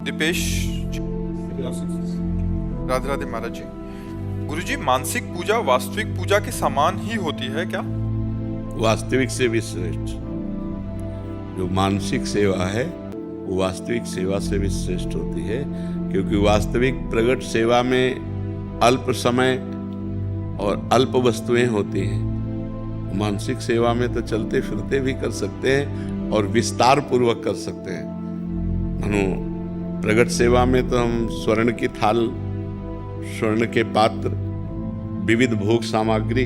दीपेश जी, राधे राधे महाराज जी। गुरुजी, मानसिक पूजा वास्तविक पूजा के समान ही होती है क्या? वास्तविक से भी श्रेष्ठ। जो मानसिक सेवा है वो वास्तविक सेवा से भी श्रेष्ठ होती है, क्योंकि वास्तविक प्रगट सेवा में अल्प समय और अल्प वस्तुएं होती हैं। मानसिक सेवा में तो चलते फिरते भी कर सकते हैं और विस्तार पूर्वक कर सकते हैं। मानो प्रगट सेवा में तो हम स्वर्ण की थाल, स्वर्ण के पात्र, विविध भोग सामग्री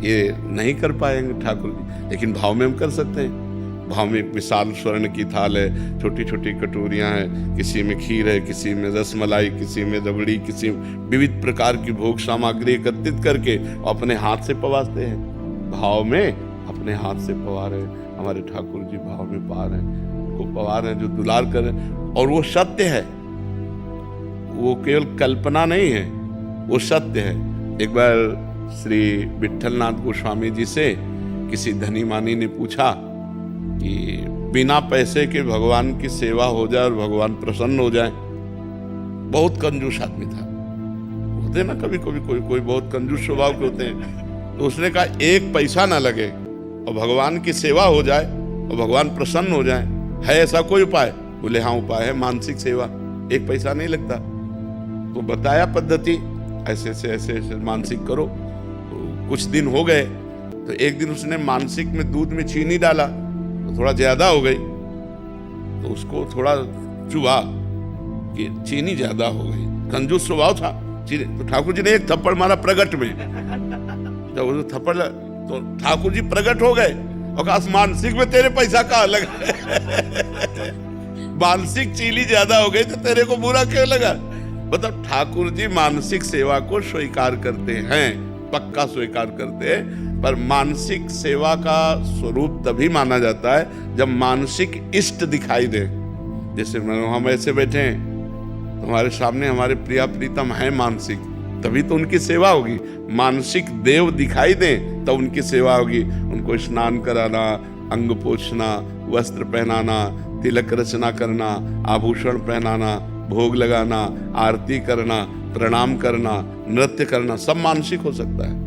ये नहीं कर पाएंगे ठाकुर जी, लेकिन भाव में हम कर सकते हैं। भाव में एक विशाल स्वर्ण की थाल है, छोटी छोटी कटोरियां हैं, किसी में खीर है, किसी में रसमलाई, किसी में रबड़ी, किसी में विविध प्रकार की भोग सामग्री एकत्रित करके अपने हाथ से पवाते हैं। भाव में अपने हाथ से पवा रहे हैं, हमारे ठाकुर जी भाव में पा रहे हैं, उनको पवा रहे हैं जो दुलार कर रहे हैं। और वो सत्य है, वो केवल कल्पना नहीं है, वो सत्य है। एक बार श्री विट्ठलनाथ गोस्वामी जी से किसी धनी मानी ने पूछा कि बिना पैसे के भगवान की सेवा हो जाए और भगवान प्रसन्न हो जाए। बहुत कंजूस आदमी था, होते ना कभी कभी कोई बहुत कंजूस स्वभाव के होते हैं। तो उसने कहा एक पैसा ना लगे और भगवान की सेवा हो जाए और भगवान प्रसन्न हो जाए, है ऐसा कोई उपाय? बोले हाँ, उपाय है मानसिक सेवा, एक पैसा नहीं लगता। तो बताया पद्धति, ऐसे ऐसे मानसिक करो। तो कुछ दिन हो गए, तो एक दिन उसने मानसिक में दूध में चीनी डाला तो थोड़ा ज्यादा हो गई, तो उसको थोड़ा चुभा कि चीनी ज्यादा हो गई। कंजूस स्वभाव था चीनी। तो ठाकुर जी ने एक थप्पड़ मारा प्रगट में। जब वो थप्पड़ तो ठाकुर जी प्रगट हो गए और कहा मानसिक में तेरे पैसा कहाँ लगा? मानसिक चीनी ज्यादा हो गई तो तेरे को बुरा क्यों लगा? मतलब ठाकुर जी मानसिक सेवा को स्वीकार करते हैं, पक्का स्वीकार करते हैं। पर मानसिक सेवा का स्वरूप तभी माना जाता है जब मानसिक इष्ट दिखाई दे। जैसे हम ऐसे बैठे हैं, हमारे सामने हमारे प्रिया प्रीतम है मानसिक, तभी तो उनकी सेवा होगी। मानसिक देव दिखाई दे तब उनकी सेवा होगी। उनको स्नान कराना, अंग पोछना, वस्त्र पहनाना, तिलक रचना करना, आभूषण पहनाना, भोग लगाना, आरती करना, प्रणाम करना, नृत्य करना, सब मानसिक हो सकता है।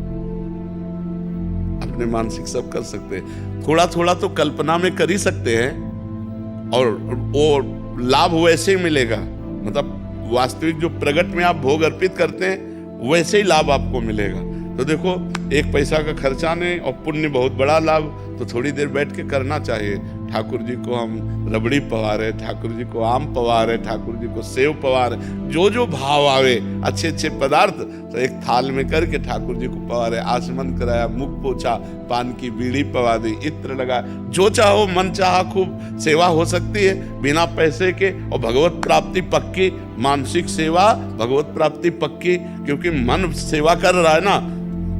अपने मानसिक सब कर सकते हैं। थोड़ा थोड़ा तो कल्पना में कर ही सकते हैं और लाभ वैसे ही मिलेगा। मतलब वास्तविक जो प्रगट में आप भोग अर्पित करते हैं वैसे ही लाभ आपको मिलेगा। तो देखो, एक पैसा का खर्चा नहीं और पुण्य बहुत बड़ा लाभ, तो थोड़ी देर बैठ के करना चाहिए। ठाकुर जी को हम रबड़ी पवा रहे, ठाकुर जी को आम पवा रहे, ठाकुर जी को सेव पवा रहे, जो जो भाव आवे, अच्छे अच्छे पदार्थ तो एक थाल में करके ठाकुर जी को पवा रहे। आचमन कराया, मुख पोछा, पान की बीड़ी पवा दी, इत्र लगा, जो चाहो मन चाहा खूब सेवा हो सकती है बिना पैसे के। और भगवत प्राप्ति पक्की, मानसिक सेवा भगवत प्राप्ति पक्की, क्योंकि मन सेवा कर रहा है ना।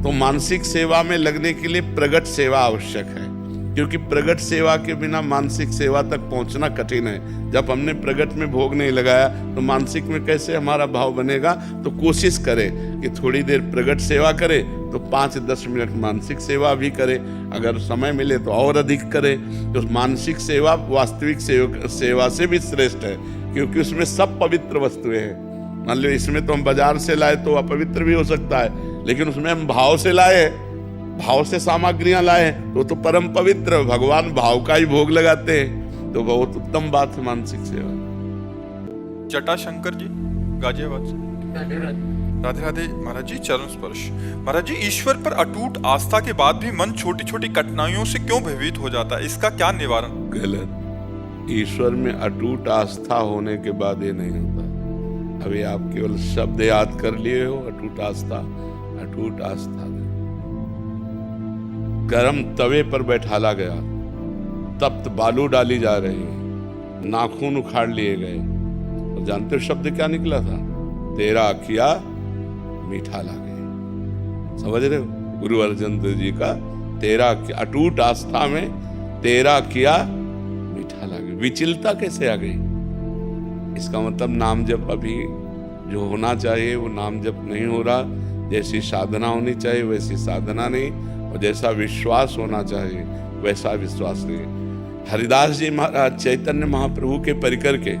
तो मानसिक सेवा में लगने के लिए प्रगट सेवा आवश्यक है, क्योंकि प्रगट सेवा के बिना मानसिक सेवा तक पहुंचना कठिन है। जब हमने प्रगट में भोग नहीं लगाया तो मानसिक में कैसे हमारा भाव बनेगा? तो कोशिश करें कि थोड़ी देर प्रगट सेवा करें, तो 5-10 मिनट मानसिक सेवा भी करें। अगर समय मिले तो और अधिक करें। तो मानसिक सेवा वास्तविक सेवा से भी श्रेष्ठ है, क्योंकि उसमें सब पवित्र वस्तुएं हैं। मान लो इसमें तो हम बाजार से लाए तो अपवित्र भी हो सकता है, लेकिन उसमें हम भाव से लाए, भाव से सामग्रियां लाए हैं तो परम पवित्र। भगवान भाव का ही भोग लगाते हैं, तो बहुत उत्तम बात है मानसिक सेवा। जटाशंकर जी, गाजियाबाद से। राधे राधे महाराज जी, चरण स्पर्श। महाराज जी, ईश्वर पर अटूट आस्था के बाद भी मन छोटी छोटी कठिनाइयों से क्यों भयभीत हो जाता है? इसका क्या निवारण? गलत। ईश्वर में अटूट आस्था होने के बाद ये नहीं होता। अभी आप केवल शब्द याद कर लिए हो, अटूट आस्था, अटूट आस्था। गरम तवे पर बैठाला गया, तप्त बालू डाली जा रही, नाखून उखाड़ लिए गए, और जानते हो शब्द क्या निकला था? तेरा किया मीठा लागे। समझ रहे हो? गुरु अर्जन देव जी का तेरा, अटूट आस्था में तेरा किया मीठा लागे। विचलता कैसे आ गई? इसका मतलब नाम जप अभी जो होना चाहिए वो नाम जप नहीं हो रहा। जैसी साधना होनी चाहिए वैसी साधना नहीं, और जैसा विश्वास होना चाहिए वैसा विश्वास नहीं। हरिदास जी महाराज चैतन्य महाप्रभु के परिकर के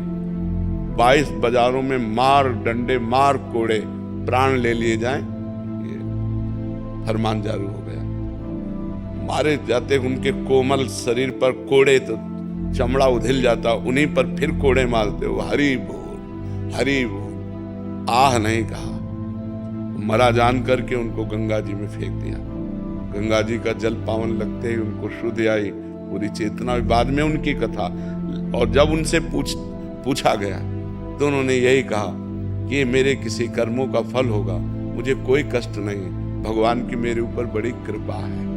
22 बाजारों में मार डंडे मार कोड़े प्राण ले लिए जाएं, ये फरमान जारी हो गया। मारे जाते उनके कोमल शरीर पर कोड़े तो चमड़ा उधिल जाता, उन्हीं पर फिर कोड़े मारते हो। हरि बोल हरि बोल, आह नहीं कहा। मरा जान करके उनको गंगा जी में फेंक दिया। गंगा जी का जल पावन लगते ही उनको शुद्ध आई, पूरी चेतना। बाद में उनकी कथा, और जब उनसे पूछा गया तो उन्होंने यही कहा कि ये मेरे किसी कर्मों का फल होगा, मुझे कोई कष्ट नहीं, भगवान की मेरे ऊपर बड़ी कृपा है।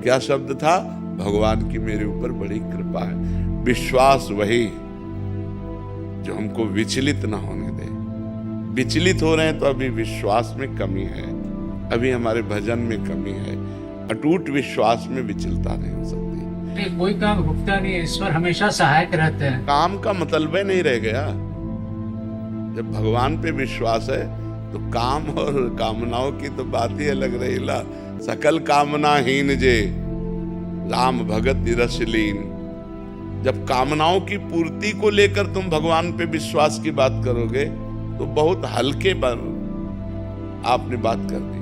क्या शब्द था? भगवान की मेरे ऊपर बड़ी कृपा है। विश्वास वही जो हमको विचलित ना होने दे। विचलित हो रहे हैं तो अभी विश्वास में कमी है, अभी हमारे भजन में कमी है। अटूट विश्वास में विचलता नहीं हो सकती। नहीं, कोई काम रुकता नहीं है, ईश्वर हमेशा सहायक रहते हैं। काम का मतलब ही नहीं रह गया। जब भगवान पे विश्वास है तो काम और कामनाओं की तो बात ही अलग रही। ला सकल कामना हीन जे राम भगत रसलीन। जब कामनाओं की पूर्ति को लेकर तुम भगवान पे विश्वास की बात करोगे तो बहुत हल्के पर आपने बात कर दी,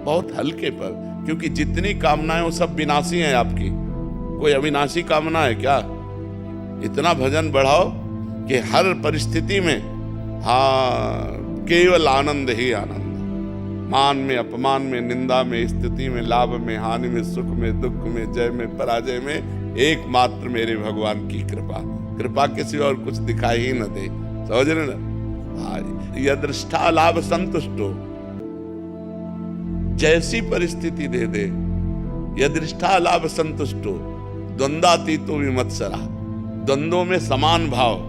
बहुत हल्के पर, क्योंकि जितनी कामनाएं वो सब विनाशी हैं आपकी। कोई अविनाशी कामना है क्या? इतना भजन बढ़ाओ कि हर परिस्थिति में केवल आनंद ही आनंद। मान में अपमान में, निंदा में स्थिति में, लाभ में हानि में, सुख में दुख में, जय में पराजय में, एकमात्र मेरे भगवान की कृपा। कृपा के सिवा और कुछ दिखाई ही न दे। समझ रहे ना? यदृष्टा लाभ संतुष्टो, जैसी परिस्थिति दे दे, यदृष्टा लाभ संतुष्टो, द्वंद्वातीतो विमत्सरा। द्वंद्वों में समान भाव,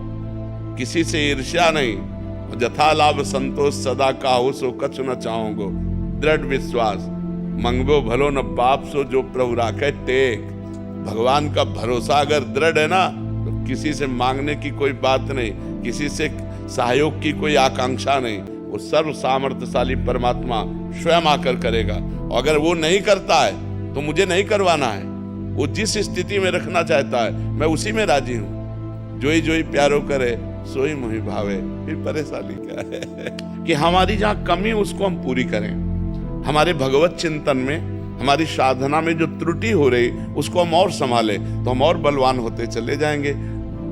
किसी से ईर्ष्या नहीं। जथा लाभ संतोष सदा काहू सो कछु न चाहोगो। दृढ़ विश्वास, मंगबो भलो न पाप सो जो प्रभु राखे टेक। भगवान का भरोसा अगर दृढ़ है ना तो किसी से मांगने की कोई बात नहीं, किसी से सहयोग की कोई आकांक्षा नहीं। वो सर्व सामर्थ्यशाली परमात्मा स्वयं आकर करेगा। और अगर वो नहीं करता है तो मुझे नहीं करवाना है। वो जिस स्थिति में रखना चाहता है मैं उसी में राजी हूं। जोई जोई प्यारो करे सोई मोहि भावे। फिर परेशानी क्या है कि हमारी जहां कमी उसको हम पूरी करें। हमारे भगवत चिंतन में, हमारी साधना में जो त्रुटि हो रही उसको हम और संभाले तो हम और बलवान होते चले जाएंगे।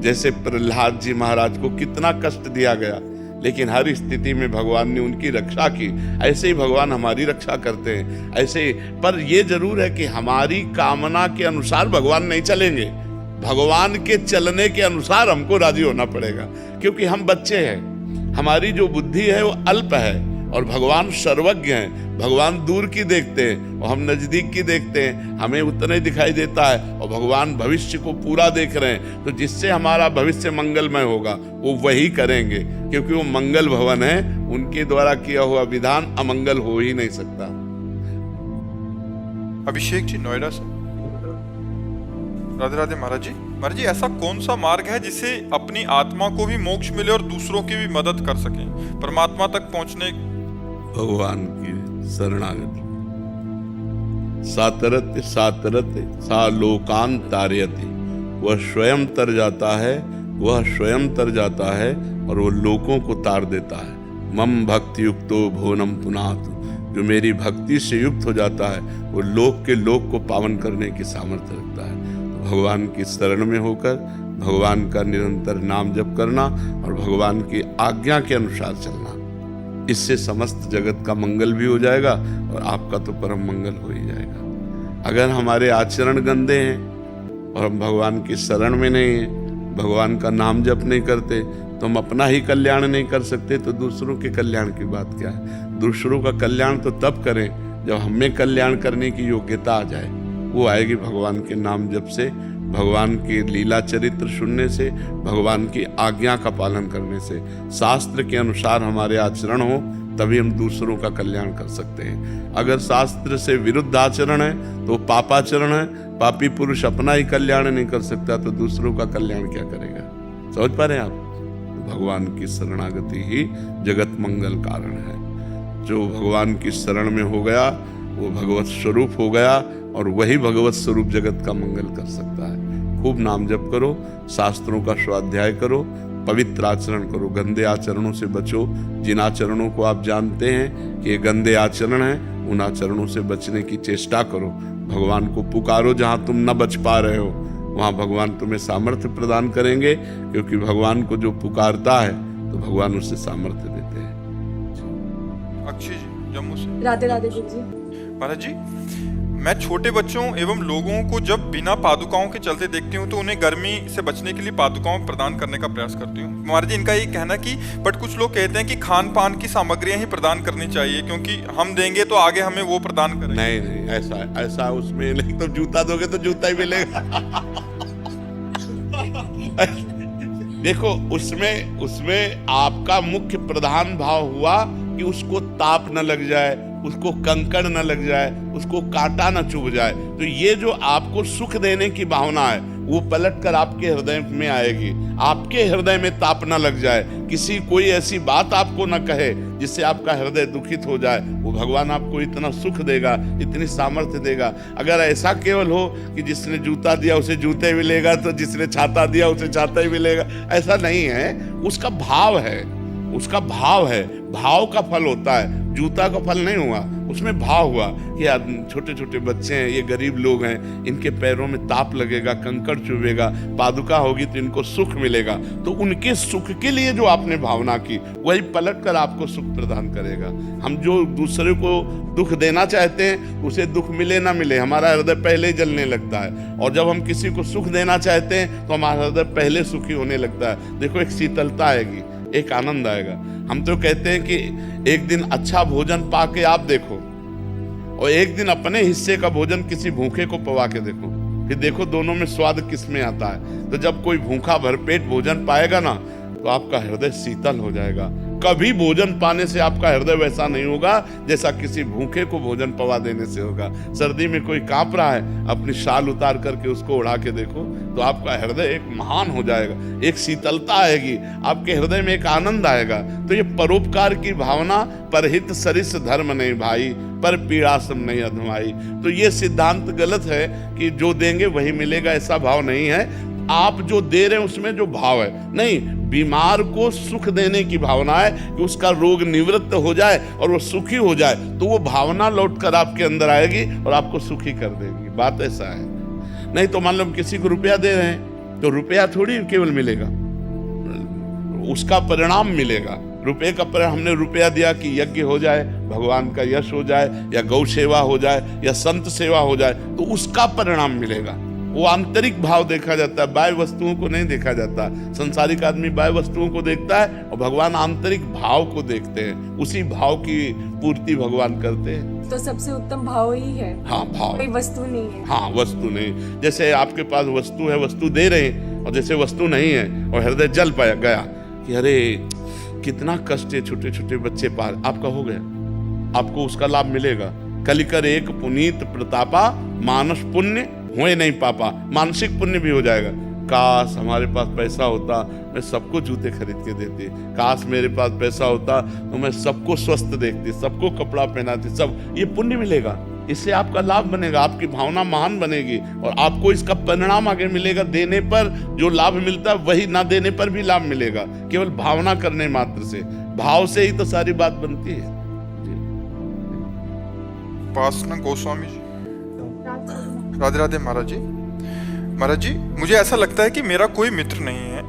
जैसे प्रहलाद जी महाराज को कितना कष्ट दिया गया, लेकिन हर स्थिति में भगवान ने उनकी रक्षा की। ऐसे ही भगवान हमारी रक्षा करते हैं। ऐसे ही, पर यह जरूर है कि हमारी कामना के अनुसार भगवान नहीं चलेंगे। भगवान के चलने के अनुसार हमको राजी होना पड़ेगा, क्योंकि हम बच्चे हैं। हमारी जो बुद्धि है वो अल्प है और भगवान सर्वज्ञ हैं। भगवान दूर की देखते हैं और हम नजदीक की देखते हैं। हमें उतना ही दिखाई देता है और भगवान भविष्य को पूरा देख रहे हैं। तो जिससे हमारा भविष्य मंगलमय होगा वो वही करेंगे, क्योंकि वो मंगल भवन है। उनके द्वारा किया हुआ विधान अमंगल हो ही नहीं सकता। अभिषेक जी नोएडा से। राधे राधे महाराज जी। महाराज जी, ऐसा कौन सा मार्ग है जिससे अपनी आत्मा को भी मोक्ष मिले और दूसरों की भी मदद कर सकें, परमात्मा तक पहुंचने? भगवान की शरणागति। सातरत सातरत सा लोकान तारयति। वह स्वयं तर जाता है, वह स्वयं तर जाता है और वो लोगों को तार देता है। मम भक्ति युक्तो भुवनम पुनातु। जो मेरी भक्ति से युक्त हो जाता है वो लोक के लोक को पावन करने की सामर्थ्य रखता है। तो भगवान की शरण में होकर भगवान का निरंतर नाम जप करना और भगवान की आज्ञा के अनुसार चलना, इससे समस्त जगत का मंगल भी हो जाएगा और आपका तो परम मंगल हो ही जाएगा। अगर हमारे आचरण गंदे हैं और हम भगवान की शरण में नहीं हैं, भगवान का नाम जप नहीं करते, तो हम अपना ही कल्याण नहीं कर सकते, तो दूसरों के कल्याण की बात क्या है? दूसरों का कल्याण तो तब करें जब हमें कल्याण करने की योग्यता आ जाए। वो आएगी भगवान के नाम जप से, भगवान के लीला चरित्र सुनने से, भगवान की आज्ञा का पालन करने से। शास्त्र के अनुसार हमारे आचरण हो तभी हम दूसरों का कल्याण कर सकते हैं। अगर शास्त्र से विरुद्ध आचरण है तो पापाचरण है। पापी पुरुष अपना ही कल्याण नहीं कर सकता तो दूसरों का कल्याण क्या करेगा? समझ पा रहे हैं आप? भगवान की शरणागति ही जगत मंगल कारण है। जो भगवान की शरण में हो गया वो भगवत स्वरूप हो गया और वही भगवत स्वरूप जगत का मंगल कर सकता है। खूब नाम जप करो, शास्त्रों का स्वाध्याय करो, पवित्र आचरण करो, गंदे आचरणों से बचो। जिन आचरणों को आप जानते हैं कि ये गंदे आचरण हैं, उन आचरणों से बचने की चेष्टा करो। भगवान को पुकारो, जहाँ तुम न बच पा रहे हो वहाँ भगवान तुम्हें सामर्थ्य प्रदान करेंगे, क्योंकि भगवान को जो पुकारता है तो भगवान उससे सामर्थ्य देते हैं। अक्षय जी जम्मू से। राधे राधे गुरु जी। महाराज जी, मैं छोटे बच्चों एवं लोगों को जब बिना पादुकाओं के चलते देखती हूँ तो उन्हें गर्मी से बचने के लिए पादुकाओं प्रदान करने का प्रयास करती हूँ। महाराज जी, इनका ये कहना कि बट कुछ लोग कहते हैं कि खान पान की सामग्रियां ही प्रदान करनी चाहिए, क्योंकि हम देंगे तो आगे हमें वो प्रदान करेंगे। नहीं, ऐसा उसमें नहीं। तो जूता दोगे तो जूता ही मिलेगा। देखो, उसमें आपका मुख्य प्रधान भाव हुआ कि उसको ताप न लग जाए, उसको कंकड़ न लग जाए, उसको कांटा न चुभ जाए। तो ये जो आपको सुख देने की भावना है वो पलट कर आपके हृदय में आएगी। आपके हृदय में ताप न लग जाए, कोई ऐसी बात आपको न कहे जिससे आपका हृदय दुखित हो जाए। वो भगवान आपको इतना सुख देगा, इतनी सामर्थ्य देगा। अगर ऐसा केवल हो कि जिसने जूता दिया उसे जूते मिलेगा, तो जिसने छाता दिया उसे छाता ही मिलेगा, ऐसा नहीं है। उसका भाव है, भाव का फल होता है, जूता का फल नहीं हुआ, उसमें भाव हुआ कि छोटे छोटे बच्चे हैं, ये गरीब लोग हैं, इनके पैरों में ताप लगेगा, कंकड़ चुभेगा, पादुका होगी तो इनको सुख मिलेगा। तो उनके सुख के लिए जो आपने भावना की वही पलट कर आपको सुख प्रदान करेगा। हम जो दूसरे को दुख देना चाहते हैं उसे दुख मिले ना मिले, हमारा हृदय पहले ही जलने लगता है। और जब हम किसी को सुख देना चाहते हैं तो हमारा हृदय पहले सुखी होने लगता है। देखो, एक शीतलता आएगी, एक आनंद आएगा। हम तो कहते हैं कि एक दिन अच्छा भोजन पाके आप देखो और एक दिन अपने हिस्से का भोजन किसी भूखे को पवा के देखो, फिर देखो दोनों में स्वाद किस में आता है। तो जब कोई भूखा भरपेट भोजन पाएगा ना तो आपका हृदय शीतल हो जाएगा। कभी भोजन पाने से आपका हृदय वैसा नहीं होगा जैसा किसी भूखे को भोजन पवा देने से होगा। सर्दी में कोई कांप रहा है, अपनी शाल उतार करके उसको उड़ा के देखो तो आपका हृदय एक महान हो जाएगा, एक शीतलता आएगी, आपके हृदय में एक आनंद आएगा। तो ये परोपकार की भावना, परहित सरिस धर्म नहीं भाई, पर पीड़ासम नहीं अधमाई। तो ये सिद्धांत गलत है कि जो देंगे वही मिलेगा, ऐसा भाव नहीं है। आप जो दे रहे हैं उसमें जो भाव है, नहीं, बीमार को सुख देने की भावना है कि उसका रोग निवृत्त हो जाए और वो सुखी हो जाए, तो वो भावना लौट कर आपके अंदर आएगी और आपको सुखी कर देगी। बात ऐसा है। नहीं तो मान लो किसी को रुपया दे रहे हैं तो रुपया थोड़ी केवल मिलेगा, उसका परिणाम मिलेगा। रुपये का परिणाम, हमने रुपया दिया कि यज्ञ हो जाए, भगवान का यश हो जाए, या गौ सेवा हो जाए, या संत सेवा हो जाए, तो उसका परिणाम मिलेगा। वो आंतरिक भाव देखा जाता है, बाह्य वस्तुओं को नहीं देखा जाता। संसारिक आदमी बाह्य वस्तुओं को देखता है और भगवान आंतरिक भाव को देखते हैं, उसी भाव की पूर्ति भगवान करते हैं। तो सबसे उत्तम भाव ही है। हाँ, भाव, कोई वस्तु नहीं है। हाँ, वस्तु नहीं। जैसे आपके पास वस्तु है, वस्तु दे रहे हैं, और जैसे वस्तु नहीं है और हृदय जल पाया गया कि अरे कितना कष्ट है, छोटे छोटे बच्चे पाल, आपका हो गया, आपको उसका लाभ मिलेगा। कलिकर एक पुनीत प्रतापा, मानस पुण्य हुए नहीं पापा, मानसिक पुण्य भी हो जाएगा। काश हमारे पास पैसा होता, मैं सबको जूते खरीद के देती। काश मेरे पास पैसा होता तो मैं सबको स्वस्थ देखती, सबको कपड़ा पहनाती, सब। ये पुण्य मिलेगा, इससे आपका लाभ बनेगा, आपकी भावना महान बनेगी और आपको इसका परिणाम आगे मिलेगा। देने पर जो लाभ मिलता है वही ना देने पर भी लाभ मिलेगा, केवल भावना करने मात्र से। भाव से ही तो सारी बात बनती है। उपासना गोस्वामी जी। राधे राधे महाराज जी। महाराज जी, मुझे ऐसा लगता है कि मेरा कोई मित्र नहीं है।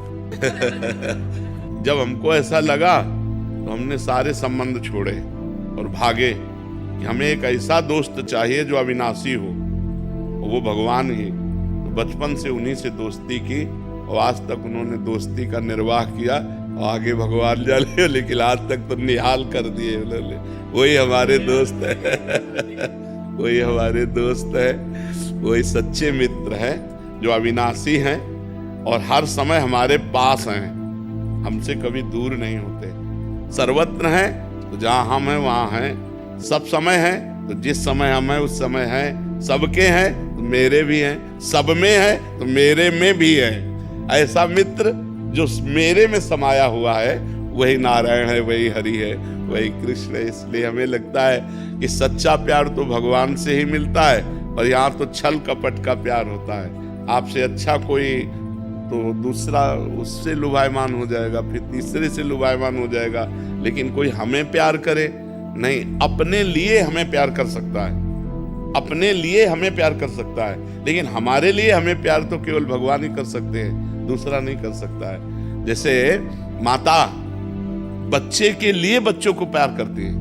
जब हमको ऐसा लगा तो हमने सारे संबंध छोड़े और भागे कि हमें एक ऐसा दोस्त चाहिए जो अविनाशी हो, और वो भगवान ही। तो बचपन से उन्हीं से दोस्ती की और आज तक उन्होंने दोस्ती का निर्वाह किया और आगे भगवान जाने, लेकिन आज तक तो निहाल कर दिए उन्होंने। वही हमारे दोस्त है, वही हमारे दोस्त है, वही सच्चे मित्र हैं जो अविनाशी हैं और हर समय हमारे पास हैं, हमसे कभी दूर नहीं होते। सर्वत्र हैं तो जहाँ हम हैं वहाँ हैं, सब समय हैं तो जिस समय हम हैं उस समय हैं, सबके हैं तो मेरे भी हैं, सब में है तो मेरे में भी है। ऐसा मित्र जो मेरे में समाया हुआ है वही नारायण है, वही हरि है, वही कृष्ण है। इसलिए हमें लगता है कि सच्चा प्यार तो भगवान से ही मिलता है और यहाँ तो छल कपट का प्यार होता है। आपसे अच्छा कोई तो दूसरा उससे लुभायमान हो जाएगा, फिर तीसरे से लुभायमान हो जाएगा। लेकिन कोई हमें प्यार करे नहीं, अपने लिए हमें प्यार कर सकता है, अपने लिए हमें प्यार कर सकता है, लेकिन हमारे लिए हमें प्यार तो केवल भगवान ही कर सकते हैं, दूसरा नहीं कर सकता है। जैसे माता बच्चे के लिए बच्चों को प्यार करती है,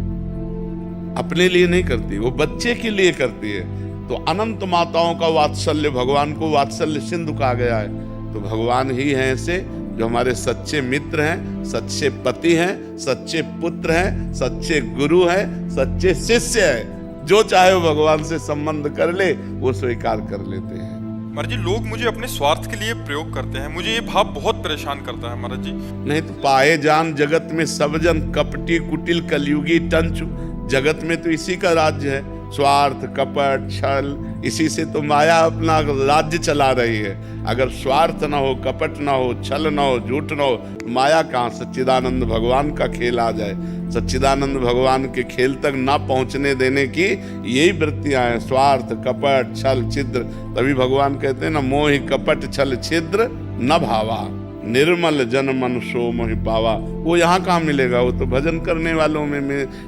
अपने लिए नहीं करती, वो बच्चे के लिए करती है। तो अनंत माताओं का वात्सल्य, भगवान को वात्सल्य सिंधु कहा गया है। तो भगवान ही हैं ऐसे जो हमारे सच्चे मित्र हैं, सच्चे पति हैं, सच्चे पुत्र हैं, सच्चे गुरु हैं, सच्चे शिष्य हैं। जो चाहे वो भगवान से संबंध कर ले, वो स्वीकार कर लेते हैं। महाराज जी, लोग मुझे अपने स्वार्थ के लिए प्रयोग करते हैं, मुझे ये भाव बहुत परेशान करता है महाराज जी। नहीं तो पाए जान जगत में सब जन, कपटी कुटिल कलयुगी टंचु। जगत में तो इसी का राज्य है, स्वार्थ, कपट, छल, इसी से तो माया अपना राज्य चला रही है। अगर स्वार्थ ना हो, कपट ना हो, छल ना हो, झूठ ना हो, माया कहाँ? सच्चिदानंद भगवान का खेल आ जाए। सच्चिदानंद भगवान के खेल तक ना पहुंचने देने की यही वृत्तियां हैं, स्वार्थ, कपट, छल, छिद्र। तभी भगवान कहते हैं ना, मोहि कपट छल छिद्र न भावा, निर्मल जन मन सो मोहि पावा। वो यहाँ कहाँ मिलेगा? वो तो भजन करने वालों में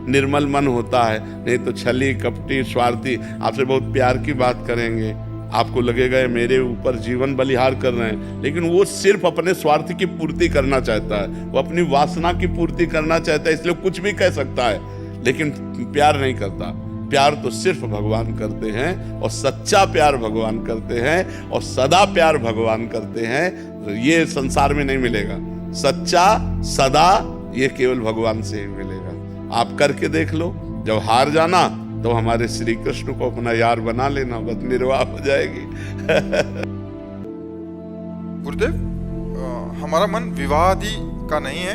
निर्मल मन होता है। नहीं तो छली, कपटी, स्वार्थी आपसे बहुत प्यार की बात करेंगे, आपको लगेगा ये मेरे ऊपर जीवन बलिहार कर रहे हैं, लेकिन वो सिर्फ अपने स्वार्थ की पूर्ति करना चाहता है, वो अपनी वासना की पूर्ति करना चाहता है, इसलिए कुछ भी कह सकता है, लेकिन प्यार नहीं करता। प्यार तो सिर्फ भगवान करते हैं, और सच्चा प्यार भगवान करते हैं, और सदा प्यार भगवान करते हैं। ये संसार में नहीं मिलेगा। सच्चा सदा ये केवल भगवान से ही मिलेगा। आप करके देख लो, जब हार जाना तो हमारे श्री कृष्ण को अपना यार बना लेना, बस निर्वाह हो जाएगी। गुरुदेव, हमारा मन विवाह आदि का नहीं है,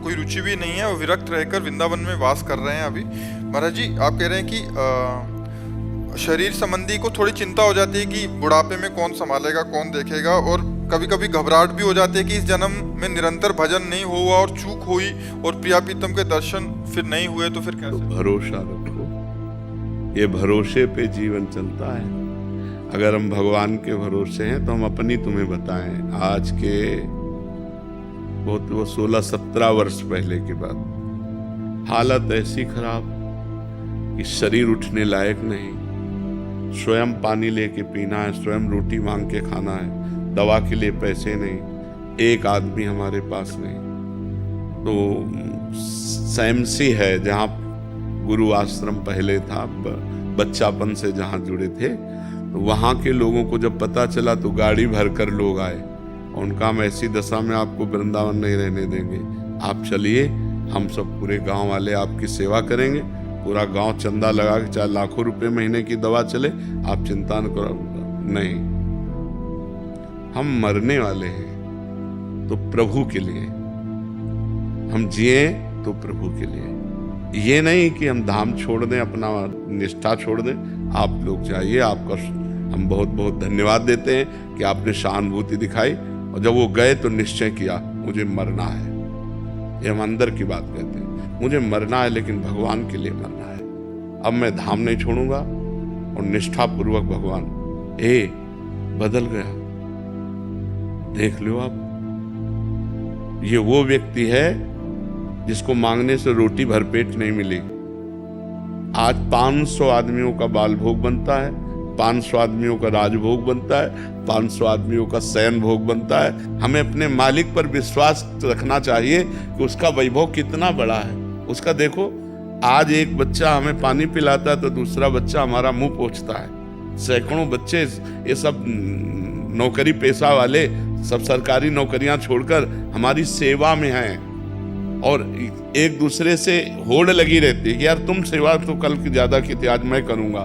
कोई रुचि भी नहीं है, और विरक्त रहकर वृंदावन में वास कर रहे हैं अभी। महाराज जी, आप कह रहे हैं कि शरीर संबंधी को थोड़ी चिंता हो जाती है कि बुढ़ापे में कौन संभालेगा, कौन देखेगा, और कभी कभी घबराहट भी हो जाती है कि इस जन्म में निरंतर भजन नहीं हुआ और चूक हुई और प्रिया प्रीतम के दर्शन फिर नहीं हुए, तो फिर कैसे? तो भरोसा रखो, ये भरोसे पे जीवन चलता है। अगर हम भगवान के भरोसे हैं तो हम अपनी तुम्हें बताएं, आज के वो 16-17 वर्ष पहले के बाद हालत ऐसी खराब कि शरीर उठने लायक नहीं, स्वयं पानी लेके पीना है, स्वयं रोटी मांग के खाना है, दवा के लिए पैसे नहीं, एक आदमी हमारे पास नहीं। तो सैमसी है जहाँ गुरु आश्रम पहले था, बच्चापन से जहाँ जुड़े थे, तो वहाँ के लोगों को जब पता चला तो गाड़ी भर कर लोग आए, और उनका हम ऐसी दशा में आपको वृंदावन नहीं रहने देंगे, आप चलिए, हम सब पूरे गांव वाले आपकी सेवा करेंगे, पूरा गांव चंदा लगा के, चाहे लाखों रुपए महीने की दवा चले, आप चिंता न करो। नहीं, हम मरने वाले हैं तो प्रभु के लिए, हम जिए तो प्रभु के लिए। ये नहीं कि हम धाम छोड़ दें, अपना निष्ठा छोड़ दें। आप लोग जाइए, आपका हम बहुत बहुत धन्यवाद देते हैं कि आपने सहानुभूति दिखाई, और जब वो गए तो निश्चय किया मुझे मरना है। ये हम अंदर की बात कहते हैं, मुझे मरना है, लेकिन भगवान के लिए मरना है। अब मैं धाम नहीं छोड़ूंगा, और निष्ठापूर्वक भगवान बदल गया। देख लो आप, ये वो व्यक्ति है जिसको मांगने से रोटी भरपेट नहीं मिली। आज 500 आदमियों का बाल भोग बनता है, 500 आदमियों का राजभोग बनता है, 500 आदमियों का शयन भोग बनता है। हमें अपने मालिक पर विश्वास रखना चाहिए कि उसका वैभव कितना बड़ा है। उसका देखो, आज एक बच्चा हमें पानी पिलाता है तो दूसरा बच्चा हमारा मुंह पोंछता है। सैकड़ों बच्चे, ये सब नौकरी पेशा वाले, सब सरकारी नौकरियां छोड़कर हमारी सेवा में हैं, और एक दूसरे से होड़ लगी रहती है कि यार तुम सेवा तो कल की ज्यादा की थी, आज मैं करूंगा।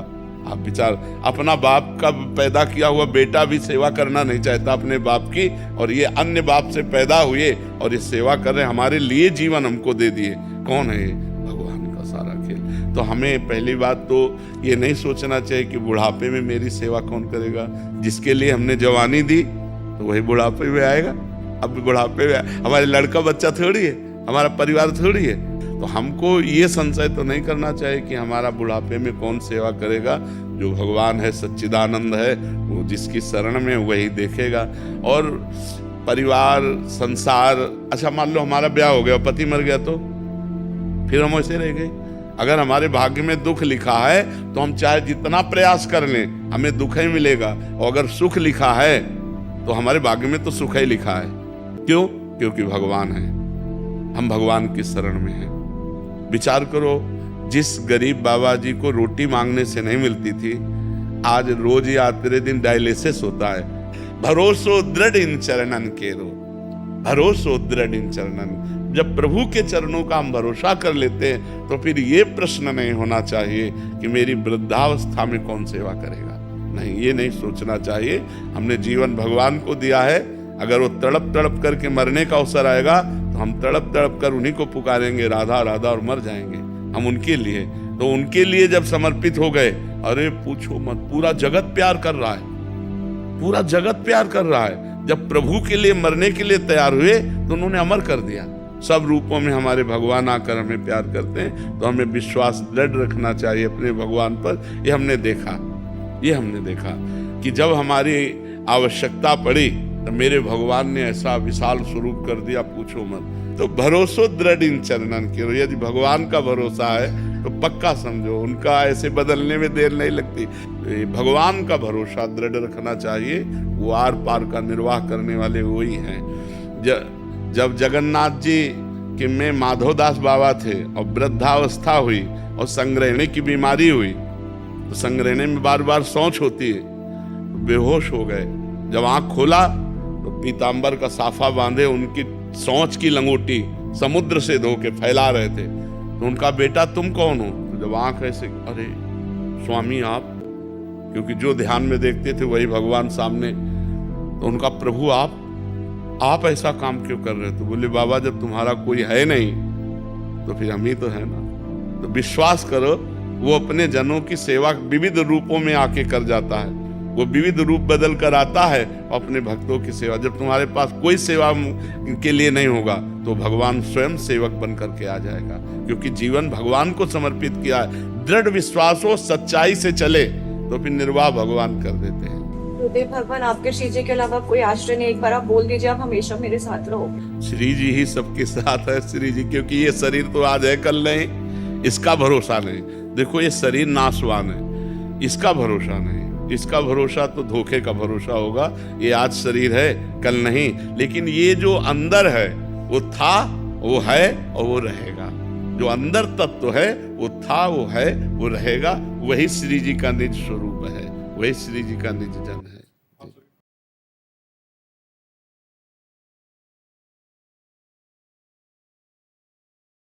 आप विचार, अपना बाप का पैदा किया हुआ बेटा भी सेवा करना नहीं चाहता अपने बाप की, और ये अन्य बाप से पैदा हुए और ये सेवा कर रहे, हमारे लिए जीवन हमको दे दिए। कौन है? भगवान का सारा खेल। तो हमें पहली बात तो ये नहीं सोचना चाहिए कि बुढ़ापे में मेरी सेवा कौन करेगा। जिसके लिए हमने जवानी दी तो वही बुढ़ापे में आएगा। अब बुढ़ापे में हमारे लड़का बच्चा थोड़ी है, हमारा परिवार थोड़ी है। तो हमको ये संशय तो नहीं करना चाहिए कि हमारा बुढ़ापे में कौन सेवा करेगा। जो भगवान है, सच्चिदानंद है, वो जिसकी शरण में वही देखेगा। और परिवार, संसार, अच्छा मान लो हमारा ब्याह हो गया, पति मर गया तो फिर हम ऐसे रह गए। अगर हमारे भाग्य में दुख लिखा है तो हम चाहे जितना प्रयास कर लें हमें दुख ही मिलेगा, और अगर सुख लिखा है तो हमारे भाग्य में तो सुख ही लिखा है। क्यों? क्योंकि भगवान है, हम भगवान की शरण में हैं। विचार करो, जिस गरीब बाबा जी को रोटी मांगने से नहीं मिलती थी, आज रोज या तेरे दिन डायलिसिस होता है। भरोसो दृढ़ इन चरणन केरो, भरोसो दृढ़ इन चरणन। जब प्रभु के चरणों का हम भरोसा कर लेते हैं तो फिर ये प्रश्न नहीं होना चाहिए कि मेरी वृद्धावस्था में कौन सेवा करेगा। नहीं, ये नहीं सोचना चाहिए। हमने जीवन भगवान को दिया है, अगर वो तड़प तड़प करके मरने का अवसर आएगा तो हम तड़प तड़प कर उन्हीं को पुकारेंगे, राधा राधा, और मर जाएंगे हम उनके लिए। तो उनके लिए जब समर्पित हो गए, अरे पूछो मत, पूरा जगत प्यार कर रहा है, पूरा जगत प्यार कर रहा है। जब प्रभु के लिए मरने के लिए तैयार हुए तो उन्होंने अमर कर दिया। सब रूपों में हमारे भगवान आकर हमें प्यार करते हैं, तो हमें विश्वास दृढ़ रखना चाहिए अपने भगवान पर। ये हमने देखा कि जब हमारी आवश्यकता पड़ी तो मेरे भगवान ने ऐसा विशाल स्वरूप कर दिया, पूछो मत। तो भरोसो दृढ़ इन चरणन के, यदि भगवान का भरोसा है तो पक्का समझो उनका ऐसे बदलने में देर नहीं लगती। भगवान का भरोसा दृढ़ रखना चाहिए, वो आर पार का निर्वाह करने वाले वही हैं। जब जगन्नाथ जी के में माधवदास बाबा थे और वृद्धावस्था हुई और संग्रहणी की बीमारी हुई, तो संग्रहणी में बार बार सोच होती है, तो बेहोश हो गए। जब आंख खोला तो पीतांबर का साफा बांधे उनकी सोच की लंगोटी समुद्र से धो के फैला रहे थे। तो उनका बेटा तुम कौन हो? तो जब आंख ऐसे, अरे स्वामी आप, क्योंकि जो ध्यान में देखते थे वही भगवान सामने। तो उनका प्रभु आप ऐसा काम क्यों कर रहे हो? तो बोले बाबा जब तुम्हारा कोई है नहीं तो फिर हम ही तो है ना। तो विश्वास करो, वो अपने जनों की सेवा विविध रूपों में आके कर जाता है, वो विविध रूप बदल कर आता है अपने भक्तों की सेवा। जब तुम्हारे पास कोई सेवा के लिए नहीं होगा तो भगवान स्वयं सेवक बन करके आ जाएगा, क्योंकि जीवन भगवान को समर्पित किया है। दृढ़ विश्वास हो, सच्चाई से चले तो फिर निर्वाह भगवान कर देते हैं। गुरुदेव भगवान आपके श्री जी के अलावा कोई आश्रय नहीं, एक बार आप बोल दीजिए आप हमेशा मेरे साथ रहोगे। श्री जी ही सबके साथ है, श्री जी, क्योंकि ये शरीर तो आज है कल नहीं, इसका भरोसा नहीं। देखो ये शरीर नाशवान है, इसका भरोसा नहीं, इसका भरोसा तो धोखे का भरोसा होगा। ये आज शरीर है कल नहीं, लेकिन ये जो अंदर है वो था, वो है और वो रहेगा। जो अंदर तत्व है वो था, वो है, वो रहेगा। वही श्री जी का निज स्वरूप है, वही श्री जी का निज जन है।